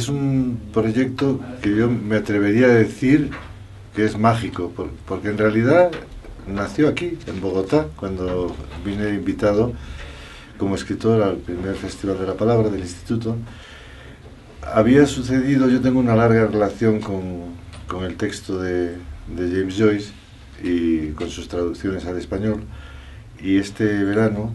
es un proyecto que yo me atrevería a decir que es mágico, porque en realidad nació aquí, en Bogotá, cuando vine invitado como escritor al primer Festival de la Palabra del Instituto. Había sucedido, yo tengo una larga relación con el texto de James Joyce y con sus traducciones al español, y este verano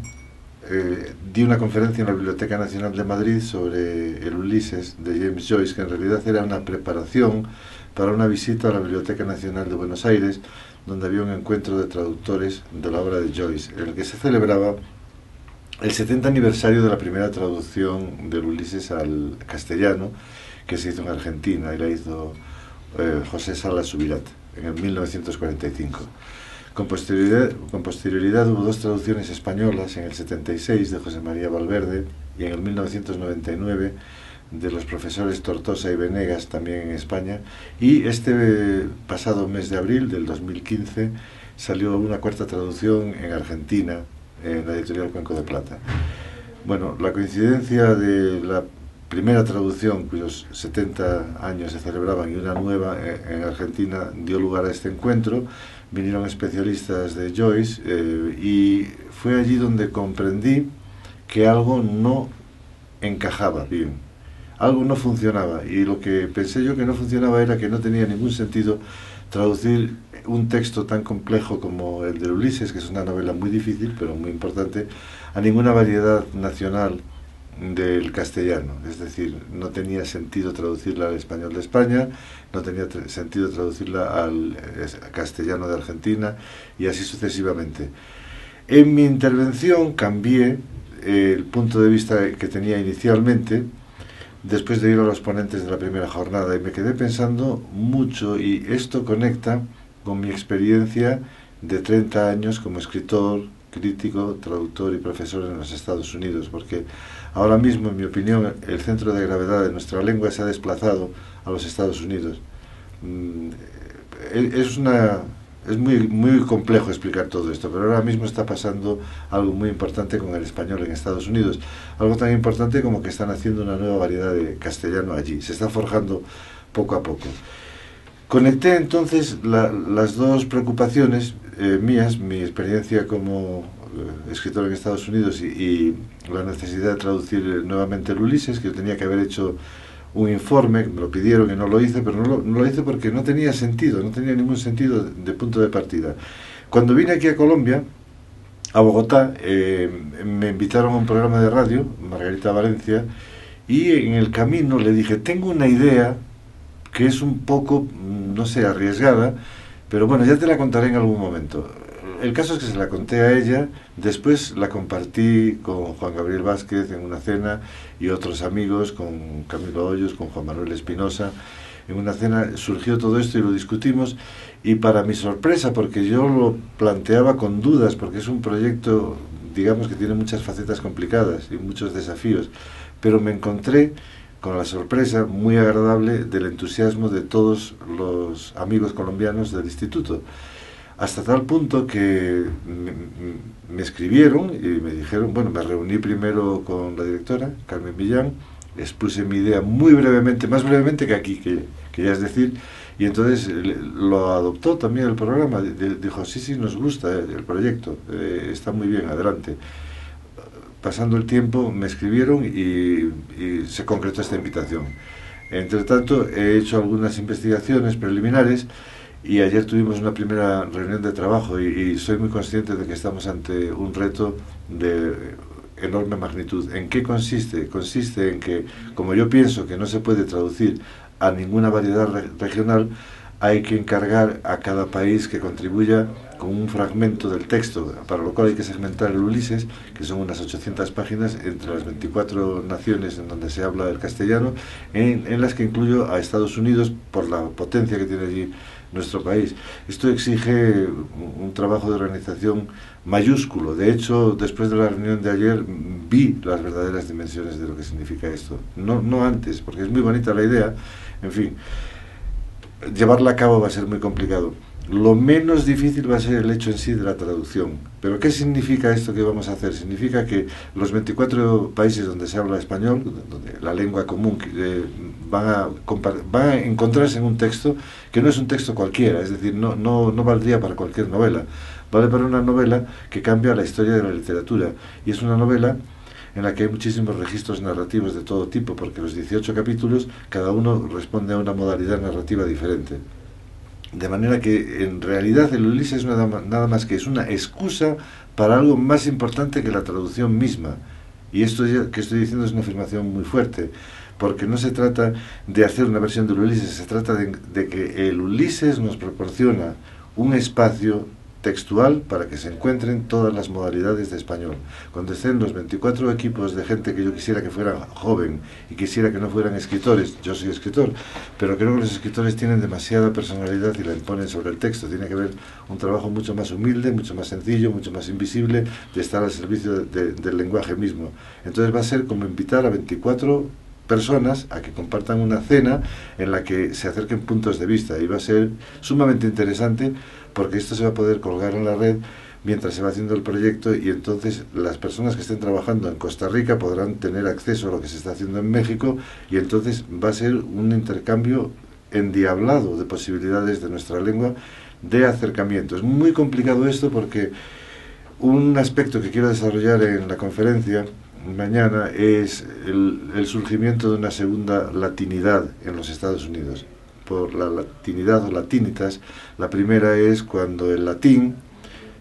di una conferencia en la Biblioteca Nacional de Madrid sobre el Ulises de James Joyce, que en realidad era una preparación para una visita a la Biblioteca Nacional de Buenos Aires, donde había un encuentro de traductores de la obra de Joyce, en el que se celebraba el 70 aniversario de la primera traducción del Ulises al castellano, que se hizo en Argentina, y la hizo José Salas Subirat en el 1945. Con posterioridad hubo dos traducciones españolas, en el 76 de José María Valverde y en el 1999 de los profesores Tortosa y Venegas, también en España, y este pasado mes de abril del 2015 salió una cuarta traducción en Argentina, en la editorial Cuenco de Plata. Bueno, la coincidencia de la primera traducción, cuyos 70 años se celebraban, y una nueva en Argentina, dio lugar a este encuentro. Vinieron especialistas de Joyce y fue allí donde comprendí que algo no encajaba bien, algo no funcionaba, y lo que pensé yo que no funcionaba era que no tenía ningún sentido traducir un texto tan complejo como el de Ulises, que es una novela muy difícil pero muy importante, a ninguna variedad nacional del castellano. Es decir, no tenía sentido traducirla al español de España, no tenía sentido traducirla al castellano de Argentina, y así sucesivamente. En mi intervención cambié el punto de vista que tenía inicialmente, después de ir a los ponentes de la primera jornada, y me quedé pensando mucho, y esto conecta con mi experiencia de 30 años como escritor, crítico, traductor y profesor en los Estados Unidos, porque ahora mismo, en mi opinión, el centro de gravedad de nuestra lengua se ha desplazado a los Estados Unidos. Es muy complejo explicar todo esto, pero ahora mismo está pasando algo muy importante con el español en Estados Unidos. Algo tan importante como que están haciendo una nueva variedad de castellano allí. Se está forjando poco a poco. Conecté entonces las dos preocupaciones mías, mi experiencia como escritor en Estados Unidos y la necesidad de traducir nuevamente el Ulises, que yo tenía que haber hecho un informe, me lo pidieron y no lo hice, pero no lo hice porque no tenía sentido, no tenía ningún sentido de punto de partida. Cuando vine aquí a Colombia, a Bogotá, me invitaron a un programa de radio, Margarita Valencia, y en el camino le dije, tengo una idea que es un poco, no sé, arriesgada, pero bueno, ya te la contaré en algún momento. El caso es que se la conté a ella, después la compartí con Juan Gabriel Vázquez en una cena y otros amigos, con Camilo Hoyos, con Juan Manuel Espinosa. En una cena surgió todo esto y lo discutimos, y para mi sorpresa, porque yo lo planteaba con dudas, porque es un proyecto, digamos, que tiene muchas facetas complicadas y muchos desafíos, pero me encontré con la sorpresa muy agradable del entusiasmo de todos los amigos colombianos del instituto, hasta tal punto que me escribieron y me dijeron, bueno, me reuní primero con la directora, Carmen Millán, expuse mi idea muy brevemente, más brevemente que aquí, que ya es decir, y entonces lo adoptó también el programa, dijo, sí, nos gusta el proyecto, está muy bien, adelante. Pasando el tiempo me escribieron y se concretó esta invitación. Entre tanto, he hecho algunas investigaciones preliminares y ayer tuvimos una primera reunión de trabajo y soy muy consciente de que estamos ante un reto de enorme magnitud. ¿En qué consiste? Consiste en que, como yo pienso que no se puede traducir a ninguna variedad regional, hay que encargar a cada país que contribuya con un fragmento del texto, para lo cual hay que segmentar el Ulises, que son unas 800 páginas, entre las 24 naciones en donde se habla el castellano, en las que incluyo a Estados Unidos por la potencia que tiene allí nuestro país. Esto exige un trabajo de organización mayúsculo. De hecho, después de la reunión de ayer vi las verdaderas dimensiones de lo que significa esto. No antes, porque es muy bonita la idea, en fin, llevarla a cabo va a ser muy complicado. lo menos difícil va a ser el hecho en sí de la traducción. Pero ¿qué significa esto que vamos a hacer? Significa que los 24 países donde se habla español, donde la lengua común, van a encontrarse en un texto que no es un texto cualquiera, es decir, no valdría para cualquier novela, vale para una novela que cambia la historia de la literatura, y es una novela en la que hay muchísimos registros narrativos de todo tipo, porque los 18 capítulos, cada uno responde a una modalidad narrativa diferente. De manera que en realidad el Ulises nada más que es una excusa para algo más importante que la traducción misma. Y esto que estoy diciendo es una afirmación muy fuerte, porque no se trata de hacer una versión del Ulises, se trata de que el Ulises nos proporciona un espacio textual para que se encuentren todas las modalidades de español. Cuando estén los 24 equipos de gente que yo quisiera que fuera joven y quisiera que no fueran escritores, yo soy escritor, pero creo que los escritores tienen demasiada personalidad y la imponen sobre el texto. Tiene que haber un trabajo mucho más humilde, mucho más sencillo, mucho más invisible, de estar al servicio del lenguaje mismo. Entonces va a ser como invitar a 24 personas a que compartan una cena en la que se acerquen puntos de vista, y va a ser sumamente interesante porque esto se va a poder colgar en la red mientras se va haciendo el proyecto, y entonces las personas que estén trabajando en Costa Rica podrán tener acceso a lo que se está haciendo en México, y entonces va a ser un intercambio endiablado de posibilidades de nuestra lengua, de acercamiento. Es muy complicado esto porque un aspecto que quiero desarrollar en la conferencia mañana es el surgimiento de una segunda latinidad en los Estados Unidos. Por la latinidad o latinitas, la primera es cuando el latín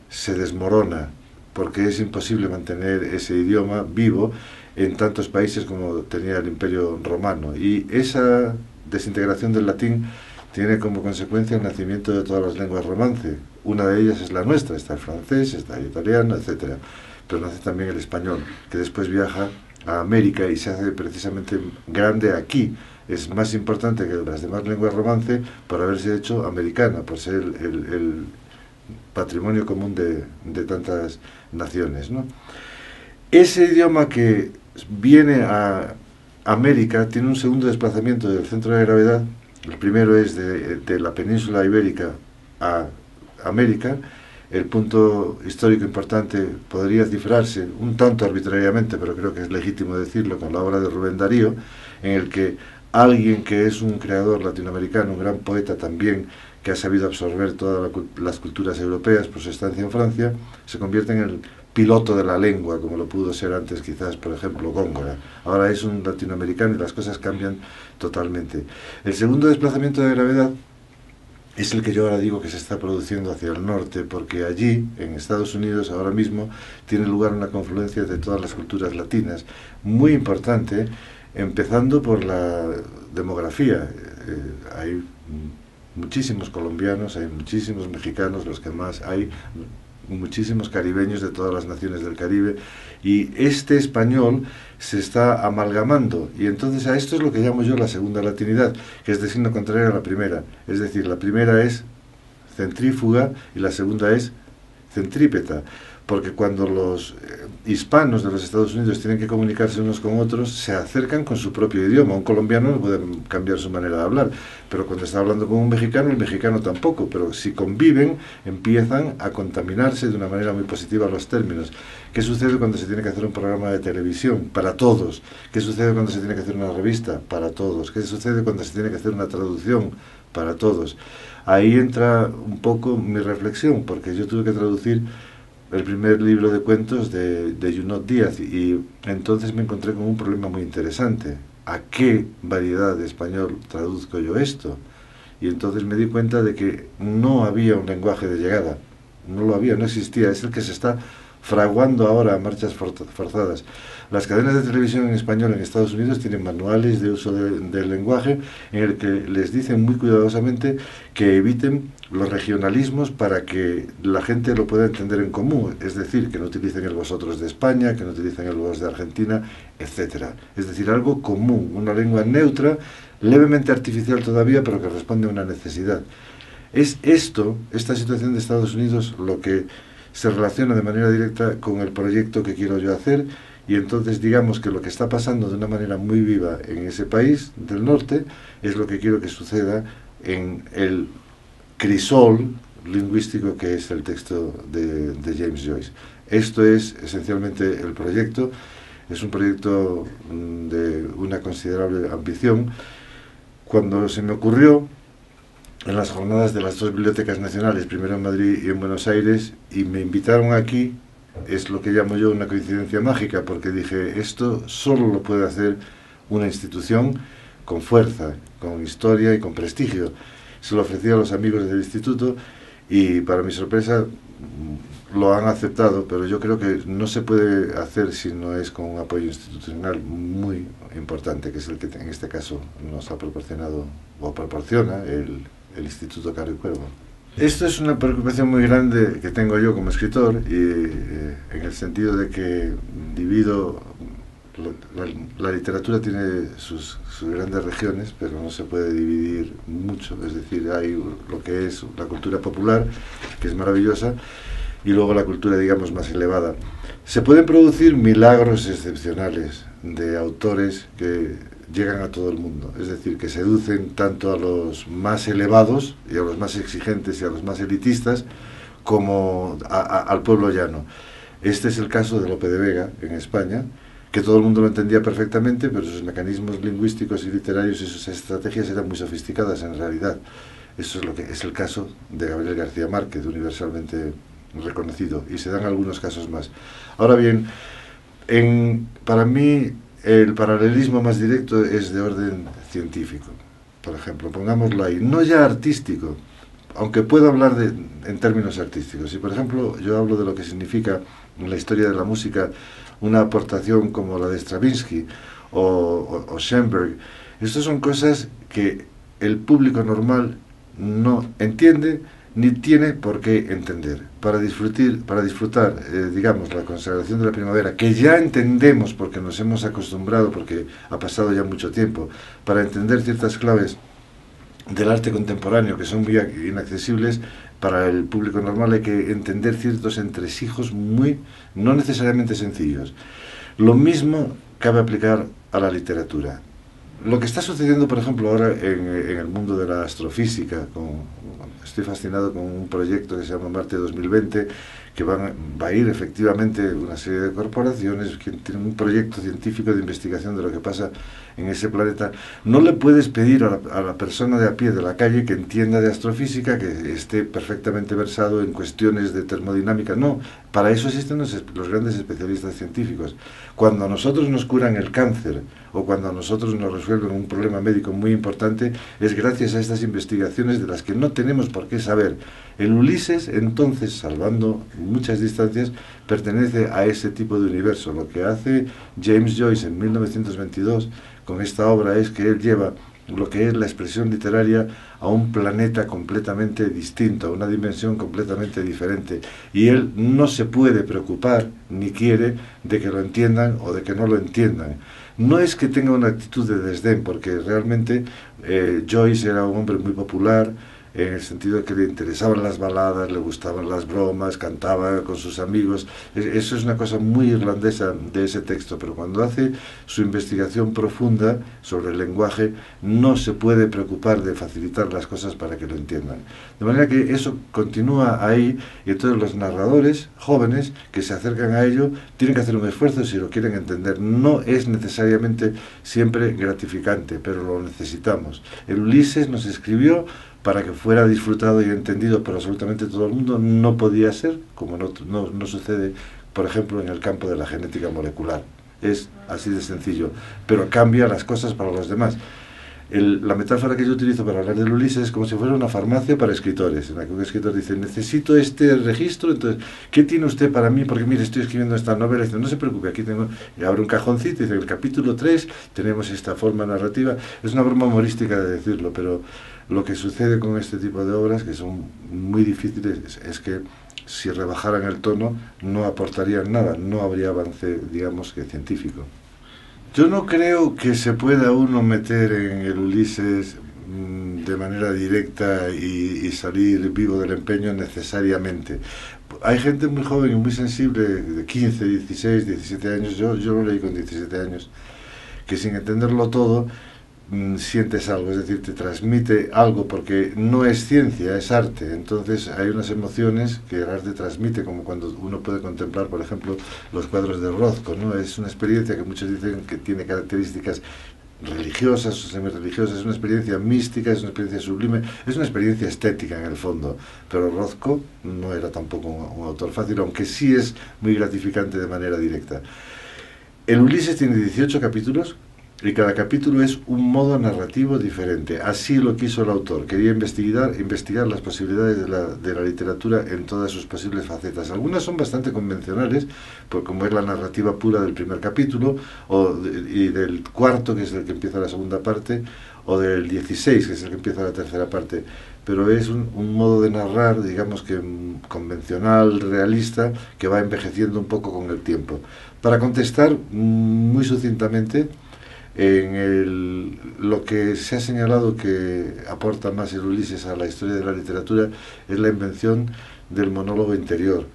se desmorona, porque es imposible mantener ese idioma vivo en tantos países como tenía el Imperio Romano, y esa desintegración del latín tiene como consecuencia el nacimiento de todas las lenguas romance. Una de ellas es la nuestra, está el francés, está el italiano, etcétera, pero nace también el español, que después viaja a América y se hace precisamente grande aquí. Es más importante que las demás lenguas romance por haberse hecho americana, por ser el patrimonio común de tantas naciones, ¿no? Ese idioma que viene a América tiene un segundo desplazamiento del centro de gravedad. El primero es de la península ibérica a América. El punto histórico importante podría cifrarse un tanto arbitrariamente, pero creo que es legítimo decirlo, con la obra de Rubén Darío, en el que alguien que es un creador latinoamericano, un gran poeta también, que ha sabido absorber todas las culturas europeas por su estancia en Francia, se convierte en el piloto de la lengua, como lo pudo ser antes quizás, por ejemplo, Góngora. Ahora es un latinoamericano y las cosas cambian totalmente. El segundo desplazamiento de gravedad es el que yo ahora digo que se está produciendo hacia el norte, porque allí, en Estados Unidos, ahora mismo, tiene lugar una confluencia de todas las culturas latinas, muy importante, empezando por la demografía. Hay muchísimos colombianos, hay muchísimos mexicanos, los que más hay, muchísimos caribeños de todas las naciones del Caribe, y este español se está amalgamando, y entonces a esto es lo que llamo yo la segunda latinidad, que es de signo contrario a la primera. Es decir, la primera es centrífuga y la segunda es centrípeta, porque cuando los hispanos de los Estados Unidos tienen que comunicarse unos con otros, se acercan con su propio idioma. Un colombiano no puede cambiar su manera de hablar, pero cuando está hablando con un mexicano, el mexicano tampoco, pero si conviven, empiezan a contaminarse de una manera muy positiva los términos. ¿Qué sucede cuando se tiene que hacer un programa de televisión? Para todos. ¿Qué sucede cuando se tiene que hacer una revista? Para todos. ¿Qué sucede cuando se tiene que hacer una traducción? Para todos. Ahí entra un poco mi reflexión, porque yo tuve que traducir el primer libro de cuentos de Junot Díaz, y entonces me encontré con un problema muy interesante. ¿A qué variedad de español traduzco yo esto? Y entonces me di cuenta de que no había un lenguaje de llegada. No lo había, no existía. Es el que se está fraguando ahora a marchas forzadas. Las cadenas de televisión en español en Estados Unidos tienen manuales de uso del lenguaje en el que les dicen muy cuidadosamente que eviten los regionalismos para que la gente lo pueda entender en común, es decir, que no utilicen el vosotros de España, que no utilicen el vos de Argentina, etcétera. Es decir, algo común, una lengua neutra, levemente artificial todavía, pero que responde a una necesidad. Es esta situación de Estados Unidos, lo que se relaciona de manera directa con el proyecto que quiero yo hacer, y entonces digamos que lo que está pasando de una manera muy viva en ese país del norte es lo que quiero que suceda en el crisol lingüístico que es el texto de James Joyce. Esto es esencialmente el proyecto. Es un proyecto de una considerable ambición. Cuando se me ocurrió en las jornadas de las dos bibliotecas nacionales, primero en Madrid y en Buenos Aires, y me invitaron aquí, es lo que llamo yo una coincidencia mágica, porque dije, esto solo lo puede hacer una institución con fuerza, con historia y con prestigio. Se lo ofrecí a los amigos del instituto y, para mi sorpresa, lo han aceptado, pero yo creo que no se puede hacer si no es con un apoyo institucional muy importante, que es el que en este caso nos ha proporcionado o proporciona el Instituto Caro y Cuervo. Esto es una preocupación muy grande que tengo yo como escritor, y en el sentido de que divido la literatura tiene sus grandes regiones, pero no se puede dividir mucho. Es decir, hay lo que es la cultura popular, que es maravillosa, y luego la cultura, digamos, más elevada. Se pueden producir milagros excepcionales de autores que llegan a todo el mundo, es decir, que seducen tanto a los más elevados y a los más exigentes y a los más elitistas como al pueblo llano. Este es el caso de Lope de Vega en España, que todo el mundo lo entendía perfectamente, pero sus mecanismos lingüísticos y literarios y sus estrategias eran muy sofisticadas en realidad. Eso es lo que es el caso de Gabriel García Márquez, universalmente reconocido, y se dan algunos casos más. Ahora bien, para mí el paralelismo más directo es de orden científico. Por ejemplo, pongámoslo ahí, no ya artístico, aunque puedo hablar en términos artísticos. Si, por ejemplo, yo hablo de lo que significa en la historia de la música una aportación como la de Stravinsky o Schoenberg, estas son cosas que el público normal no entiende ni tiene por qué entender. Para disfrutar, digamos, la consagración de la primavera, que ya entendemos porque nos hemos acostumbrado, porque ha pasado ya mucho tiempo, para entender ciertas claves del arte contemporáneo que son muy inaccesibles para el público normal, hay que entender ciertos entresijos no necesariamente sencillos. Lo mismo cabe aplicar a la literatura. Lo que está sucediendo, por ejemplo, ahora en el mundo de la astrofísica, estoy fascinado con un proyecto que se llama Marte 2020, que va a ir efectivamente una serie de corporaciones que tienen un proyecto científico de investigación de lo que pasa en ese planeta. No le puedes pedir a la persona de a pie de la calle que entienda de astrofísica, que esté perfectamente versado en cuestiones de termodinámica. No, para eso existen los grandes especialistas científicos. Cuando a nosotros nos curan el cáncer o cuando a nosotros nos resuelven un problema médico muy importante, es gracias a estas investigaciones de las que no tenemos por qué saber. El Ulises, entonces, salvando muchas distancias, pertenece a ese tipo de universo. Lo que hace James Joyce en 1922 con esta obra es que él lleva lo que es la expresión literaria a un planeta completamente distinto, a una dimensión completamente diferente, y él no se puede preocupar ni quiere de que lo entiendan o de que no lo entiendan. No es que tenga una actitud de desdén, porque realmente Joyce era un hombre muy popular, en el sentido de que le interesaban las baladas, le gustaban las bromas, cantaba con sus amigos. Eso es una cosa muy irlandesa de ese texto, pero cuando hace su investigación profunda sobre el lenguaje, no se puede preocupar de facilitar las cosas para que lo entiendan. De manera que eso continúa ahí, y entonces los narradores jóvenes que se acercan a ello tienen que hacer un esfuerzo si lo quieren entender. No es necesariamente siempre gratificante, pero lo necesitamos. El Ulises nos escribió para que fuera disfrutado y entendido por absolutamente todo el mundo. No podía ser, como no sucede, por ejemplo, en el campo de la genética molecular. Es así de sencillo, pero cambia las cosas para los demás. La metáfora que yo utilizo para hablar del Ulises es como si fuera una farmacia para escritores, en la que un escritor dice, necesito este registro, entonces, ¿qué tiene usted para mí? Porque mire, estoy escribiendo esta novela, y dice, no se preocupe, aquí tengo, y abre un cajoncito, y dice, en el capítulo 3 tenemos esta forma narrativa. Es una broma humorística de decirlo, pero lo que sucede con este tipo de obras, que son muy difíciles, es que si rebajaran el tono no aportarían nada, no habría avance, digamos, que científico. Yo no creo que se pueda uno meter en el Ulises de manera directa y salir vivo del empeño necesariamente. Hay gente muy joven y muy sensible, de 15, 16, 17 años, yo lo leí con 17 años, que sin entenderlo todo, sientes algo, es decir, te transmite algo, porque no es ciencia, es arte. Entonces hay unas emociones que el arte transmite, como cuando uno puede contemplar, por ejemplo, los cuadros de Rothko, ¿no? Es una experiencia que muchos dicen que tiene características religiosas o semi-religiosas, es una experiencia mística, es una experiencia sublime, es una experiencia estética en el fondo, pero Rothko no era tampoco un autor fácil, aunque sí es muy gratificante de manera directa. El Ulises tiene 18 capítulos y cada capítulo es un modo narrativo diferente. Así lo quiso el autor. Quería investigar las posibilidades de la literatura en todas sus posibles facetas. Algunas son bastante convencionales, pues como es la narrativa pura del primer capítulo, y del cuarto, que es el que empieza la segunda parte, o del 16, que es el que empieza la tercera parte. Pero es un modo de narrar, digamos que convencional, realista, que va envejeciendo un poco con el tiempo. Para contestar muy sucintamente, lo que se ha señalado que aporta más el Ulises a la historia de la literatura es la invención del monólogo interior,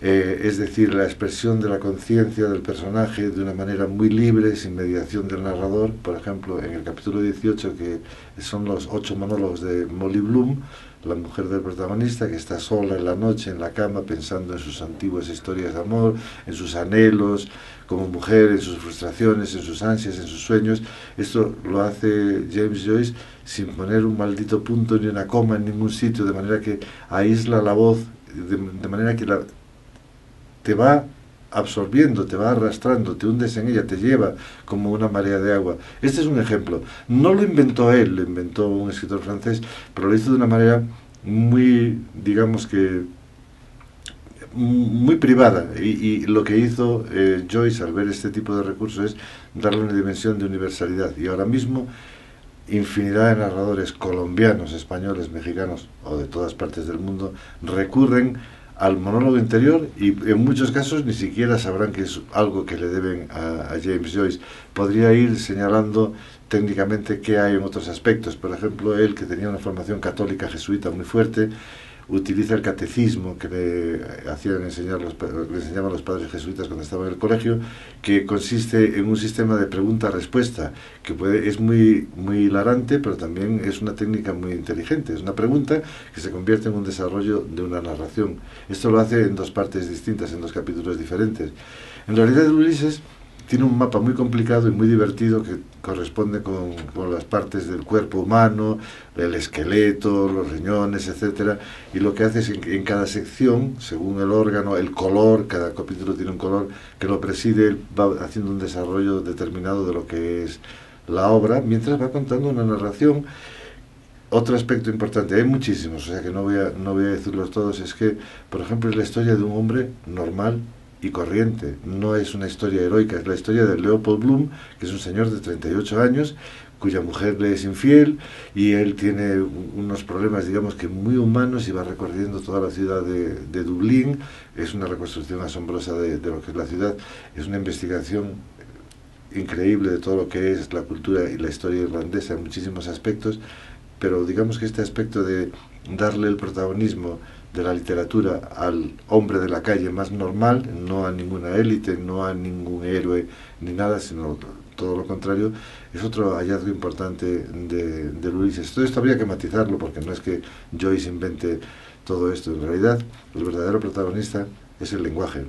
es decir, la expresión de la conciencia del personaje de una manera muy libre, sin mediación del narrador. Por ejemplo, en el capítulo 18, que son los 8 monólogos de Molly Bloom, la mujer del protagonista, que está sola en la noche en la cama pensando en sus antiguas historias de amor, en sus anhelos como mujer, en sus frustraciones, en sus ansias, en sus sueños. Esto lo hace James Joyce sin poner un maldito punto ni una coma en ningún sitio, de manera que aísla la voz, de manera que te va absorbiendo, te va arrastrando, te hundes en ella, te lleva como una marea de agua. Este es un ejemplo. No lo inventó él, lo inventó un escritor francés, pero lo hizo de una manera muy, digamos que, muy privada. Y lo que hizo Joyce al ver este tipo de recursos es darle una dimensión de universalidad. Y ahora mismo infinidad de narradores colombianos, españoles, mexicanos o de todas partes del mundo recurren al monólogo interior, y en muchos casos ni siquiera sabrán que es algo que le deben a James Joyce. Podría ir señalando técnicamente qué hay en otros aspectos. Por ejemplo, él, que tenía una formación católica jesuita muy fuerte, utiliza el catecismo que le enseñaban los padres jesuitas cuando estaba en el colegio, que consiste en un sistema de pregunta-respuesta que es muy, muy hilarante, pero también es una técnica muy inteligente. Es una pregunta que se convierte en un desarrollo de una narración. Esto lo hace en 2 partes distintas, en 2 capítulos diferentes. En realidad, Ulises tiene un mapa muy complicado y muy divertido que corresponde con las partes del cuerpo humano, el esqueleto, los riñones, etcétera, y lo que hace es en cada sección, según el órgano, el color, cada capítulo tiene un color que lo preside, va haciendo un desarrollo determinado de lo que es la obra, mientras va contando una narración. Otro aspecto importante, hay muchísimos, o sea que no voy a decirlos todos, es que, por ejemplo, es la historia de un hombre normal y corriente. No es una historia heroica, es la historia de Leopold Bloom, que es un señor de 38 años, cuya mujer le es infiel, y él tiene unos problemas, digamos que muy humanos, y va recorriendo toda la ciudad de Dublín. Es una reconstrucción asombrosa de lo que es la ciudad, es una investigación increíble de todo lo que es la cultura y la historia irlandesa en muchísimos aspectos, pero digamos que este aspecto de darle el protagonismo de la literatura al hombre de la calle más normal, no a ninguna élite, no a ningún héroe ni nada, sino todo lo contrario, es otro hallazgo importante de Ulises. Todo esto habría que matizarlo, porque no es que Joyce invente todo esto. En realidad, el verdadero protagonista es el lenguaje,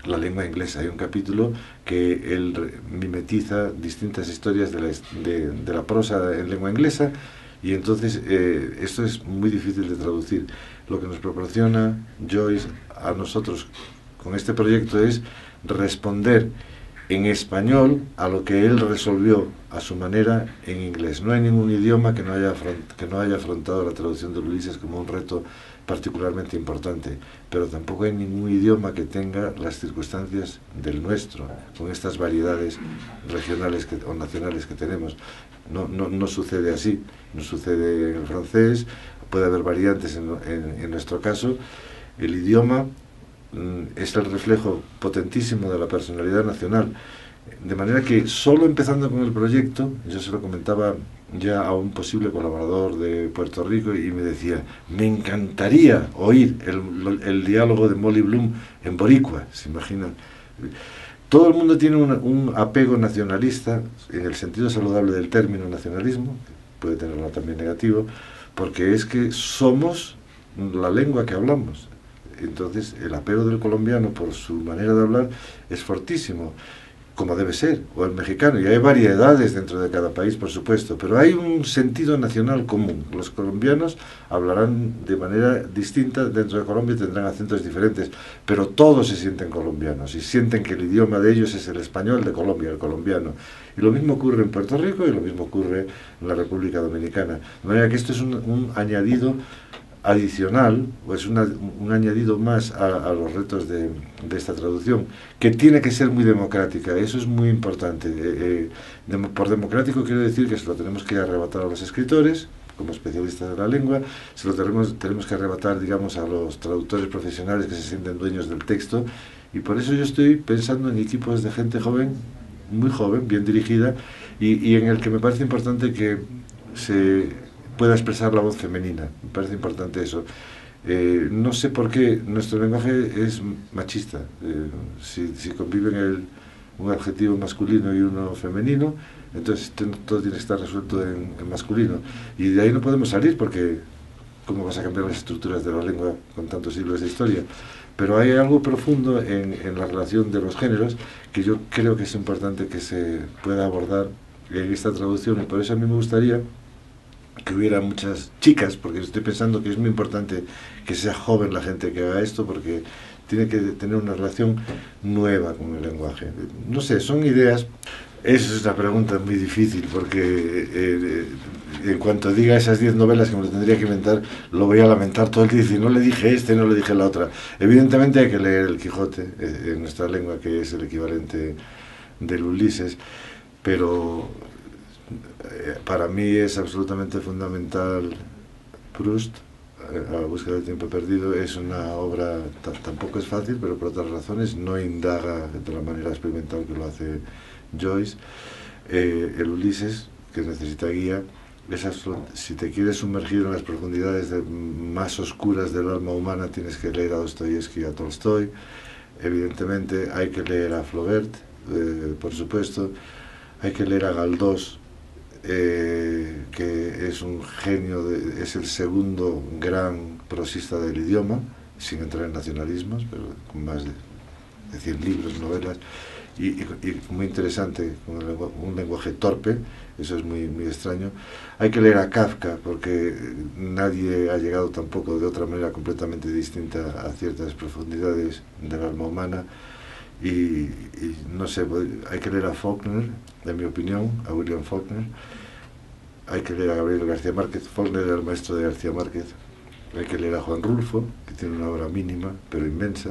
la lengua inglesa. Hay un capítulo que él mimetiza distintas historias de la prosa en lengua inglesa, y entonces esto es muy difícil de traducir. Lo que nos proporciona Joyce a nosotros con este proyecto es responder en español a lo que él resolvió a su manera en inglés. No hay ningún idioma que no haya afrontado la traducción de Ulises como un reto particularmente importante, pero tampoco hay ningún idioma que tenga las circunstancias del nuestro, con estas variedades regionales o nacionales que tenemos. No sucede así, no sucede en el francés, puede haber variantes en nuestro caso. El idioma es el reflejo potentísimo de la personalidad nacional, de manera que solo empezando con el proyecto, yo se lo comentaba ya a un posible colaborador de Puerto Rico, y me decía, me encantaría oír el diálogo de Molly Bloom en boricua, ¿se imaginan? Todo el mundo tiene un apego nacionalista, en el sentido saludable del término nacionalismo, que puede tenerlo también negativo, porque es que somos la lengua que hablamos. Entonces, el apego del colombiano por su manera de hablar es fortísimo, como debe ser, o el mexicano, y hay variedades dentro de cada país, por supuesto, pero hay un sentido nacional común. Los colombianos hablarán de manera distinta, dentro de Colombia tendrán acentos diferentes, pero todos se sienten colombianos y sienten que el idioma de ellos es el español de Colombia, el colombiano. Y lo mismo ocurre en Puerto Rico y lo mismo ocurre en la República Dominicana. De manera que esto es un añadido adicional, o es un añadido más a los retos de esta traducción, que tiene que ser muy democrática. Eso es muy importante. Por democrático quiero decir que se lo tenemos que arrebatar a los escritores, como especialistas de la lengua, se lo tenemos que arrebatar, digamos, a los traductores profesionales que se sienten dueños del texto, y por eso yo estoy pensando en equipos de gente joven, muy joven, bien dirigida, y en el que me parece importante que se pueda expresar la voz femenina. Me parece importante eso. No sé por qué nuestro lenguaje es machista. Si conviven un adjetivo masculino y uno femenino, entonces todo tiene que estar resuelto en masculino. Y de ahí no podemos salir porque ¿cómo vas a cambiar las estructuras de la lengua con tantos siglos de historia? Pero hay algo profundo en la relación de los géneros que yo creo que es importante que se pueda abordar en esta traducción, y por eso a mí me gustaría que hubiera muchas chicas, porque estoy pensando que es muy importante que sea joven la gente que haga esto, porque tiene que tener una relación nueva con el lenguaje. No sé, son ideas. Esa es una pregunta muy difícil, porque en cuanto diga esas 10 novelas que me lo tendría que inventar, lo voy a lamentar todo el día y decir, no le dije este, no le dije la otra. Evidentemente hay que leer el Quijote en nuestra lengua, que es el equivalente del Ulises, pero para mí es absolutamente fundamental Proust, A la búsqueda del tiempo perdido. Es una obra, tampoco es fácil, pero por otras razones no indaga de la manera experimental que lo hace Joyce. El Ulises, que necesita guía, si te quieres sumergir en las profundidades más oscuras del alma humana, tienes que leer a Dostoyevsky y a Tolstoy. Evidentemente hay que leer a Flaubert, por supuesto, hay que leer a Galdós, que es un genio, es el segundo gran prosista del idioma, sin entrar en nacionalismos, pero con más de 100 libros, novelas, y muy interesante, con un lenguaje torpe. Eso es muy, muy extraño. Hay que leer a Kafka, porque nadie ha llegado tampoco de otra manera completamente distinta a ciertas profundidades del alma humana. Y no sé, hay que leer a Faulkner, en mi opinión, a William Faulkner. Hay que leer a Gabriel García Márquez. Faulkner era el maestro de García Márquez. Hay que leer a Juan Rulfo, que tiene una obra mínima pero inmensa.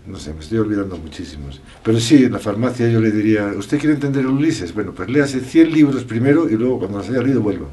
No sé, me estoy olvidando muchísimos. Pero sí, en la farmacia yo le diría, ¿usted quiere entender a Ulises? Bueno, pues léase 100 libros primero y luego cuando los haya leído vuelva.